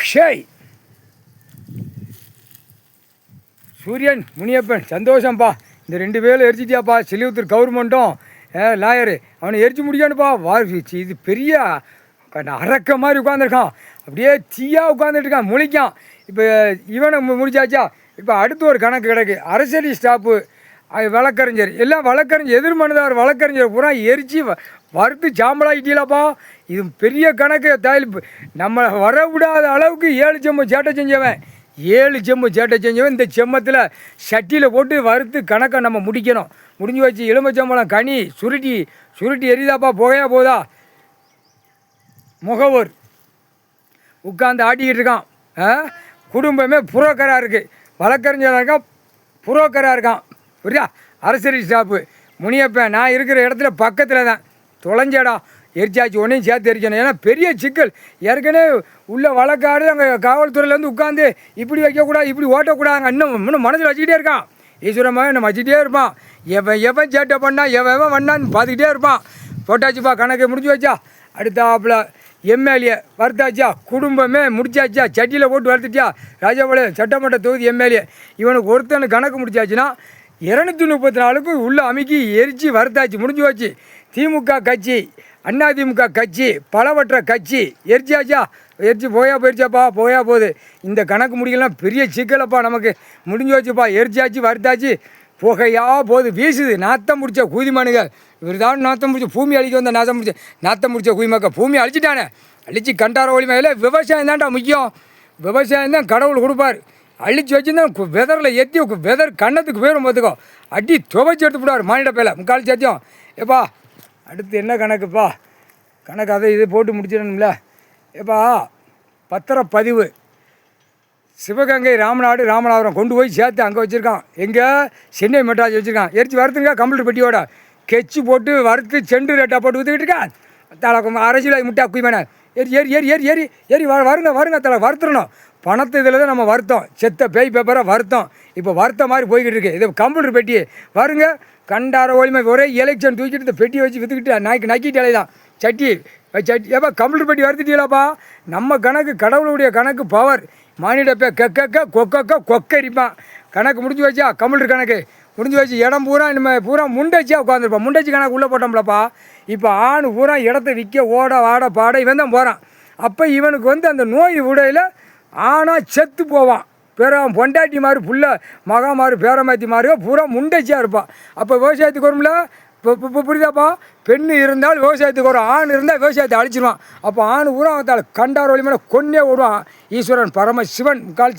ஷேய் சூரியன் முனியப்பன் சந்தோஷம்ப்பா. இந்த 2 பேரும் எரிச்சிட்டியாப்பா. செல்லிபுத்தூர் கவர்மெண்ட்டும் லாயரு அவனை எரிச்சு முடியானுப்பா. இது பெரிய அரக்க மாதிரி உட்காந்துருக்கான். அப்படியே தீயாக உட்காந்துட்டுருக்கான், முழிக்கான். இப்போ இவனை முடிச்சாச்சா. இப்போ அடுத்து ஒரு கணக்கு கிடக்கு. அரசியல் ஸ்டாப்பு, வழக்கறிஞர் எல்லாம் வழக்கறிஞர், எதிர்மனுதார் வழக்கறிஞர் பூரா எரிச்சு வறுத்து சாம்பலாகிட்டீங்களாப்பா. இது பெரிய கணக்கு. நம்மளை வரவிடாத அளவுக்கு 7 செம்பு சேட்டை செஞ்சவன், 7 செம்பு சேட்டை செஞ்சவன் இந்த செம்மத்தில் சட்டியில் போட்டு வறுத்து கணக்கை நம்ம முடிக்கணும். முடிஞ்சு வச்சு எலும்பச்சம்பளம் கனி சுருட்டி எரிதாப்பா. புகையா போதா. முகவர் உட்காந்து ஆட்டிக்கிட்டு இருக்கான். குடும்பமே புரோக்கராக இருக்குது. வழக்கறிஞராக இருக்கான், புரோக்கராக இருக்கான். புரியா? அரசியல் ஸ்டாப்பு முனியப்பன் நான் இருக்கிற இடத்துல பக்கத்தில் தான். தொலைஞ்சடா, எரிச்சாச்சு. ஒன்றையும் சேர்த்து எரிக்கணும். ஏன்னா பெரிய சிக்கல். ஏற்கனவே உள்ள வழக்காடு அங்கே காவல்துறையிலேருந்து உட்காந்து இப்படி வைக்கக்கூடாது, இப்படி ஓட்டக்கூடாது. இன்னும் மனசில் வச்சுக்கிட்டே இருக்கான். ஈஸ்வரமாக நம்ம வச்சுக்கிட்டே இருப்பான். எவன் சேட்டை பண்ணால் எவன் வண்ணான்னு பார்த்துக்கிட்டே இருப்பான். போட்டாச்சுப்பா, கணக்கு முடிஞ்சு வச்சா. அடுத்தாப்பில் எம்எல்ஏ வறுத்தாச்சா. குடும்பமே முடிச்சாச்சா. சட்டியில் போட்டு வறுத்துட்டியா. ராஜபாளையம் சட்டமன்ற தொகுதி எம்எல்ஏ இவனுக்கு ஒருத்தனு கணக்கு முடிச்சாச்சுன்னா 234க்கு உள்ள அமைக்கி எரித்து வறுத்தாச்சு. முடிஞ்சு வச்சு. திமுக கட்சி, அதிமுக கட்சி, பலவற்ற கட்சி எரிச்சாச்சா. எரிச்சு போயிருச்சாப்பா. போகுது. இந்த கணக்கு முடிக்கலாம் பெரிய சிக்கலப்பா நமக்கு. முடிஞ்சு வச்சுப்பா. எரிச்சாச்சு, வறுத்தாச்சு. புகையா போகுது, வீசுது. நாத்தம் முடிச்ச கூதிமானுகள். இவர் தான் நாத்தம் முடிச்ச பூமி அழிக்க வந்த நாத்தம் முடிச்ச கூதிமாக்க பூமி அழிச்சிட்டானே. அழிச்சு கண்டார ஒளிமையில் விவசாயம் தான்டா முக்கியம். விவசாயம் தான் கடவுள் கொடுப்பார். அழிச்சு வச்சுருந்தா வெதரில் ஏற்றி வெதர் கண்ணத்துக்கு போயிடும். பார்த்துக்கோ. அடி துவைச்சி எடுத்து விடுவார் மானிட பேல முக்கால் சத்தியம். ஏப்பா அடுத்து என்ன கணக்குப்பா? கணக்கு அதை இது போட்டு முடிச்சிடணும்ல. ஏப்பா பத்திரப்பதிவு சிவகங்கை ராமநாதபுரம் கொண்டு போய் சேர்த்து அங்கே வச்சுருக்கான். எங்கே? சென்னை மெட்ராஸ் வச்சுருக்கான். எரிச்சு வறுத்துங்க கம்ப்யூட்டர் பெட்டியோட கெச்சு போட்டு வறுத்து செண்டு ரேட்டாக போட்டு ஊற்றிக்கிட்டு இருக்கான். தலை அரசியல் முட்டா குய்மேன ஏறி வருங்க தலை வறுத்துடணும். பணத்தை இதில் தான் நம்ம வருத்தம். செத்த பேய் பேப்பரை வருத்தம். இப்போ வருத்த மாதிரி போய்கிட்டு இருக்கு. இது கம்ப்யூட்டர் பெட்டி வருங்க. கண்டார ஒளிமை ஒரே எலெக்ஷன் தூக்கிட்டு இந்த பெட்டியை வச்சு விற்றுக்கிட்டு நக்கிட்டு அலைதான் சட்டி. ஏப்பா கம்ப்யூட்டர் பெட்டி வறுத்துட்டீங்களாப்பா. நம்ம கணக்கு கடவுளுடைய கணக்கு பவர். மானிட பே கொக்கரிப்பான். கணக்கு முடிஞ்சு வச்சா. கம்ப்யூட்டர் கணக்கு முடிஞ்சு வச்சு. இடம் பூரா நம்ம பூரா முண்டச்சியாக உட்காந்துருப்பான். முண்டச்சி கணக்கு உள்ளே போட்டோம்லப்பா. இப்போ ஆண் பூரா இடத்த விற்க ஓட பாட இவன் தான் போகிறான். அப்போ இவனுக்கு அந்த நோய் உடையில் ஆனால் செத்து போவான். பொண்டாட்டி மாதிரி புள்ள மகா மாதிரி பேரமாத்தி மாதிரியோ பூரா முண்டச்சியாக இருப்பான். அப்போ விவசாயத்துக்கு வரும்ல. இப்போ புரியுதாப்பா? பெண் இருந்தால் விவசாயத்துக்கு வரும், ஆண் இருந்தால் விவசாயத்தை அழிச்சிடுவான். அப்போ ஆண் பூரா கண்டார் வழி மேலே கொன்னே விடுவான். ஈஸ்வரன் பரமசிவன் கால்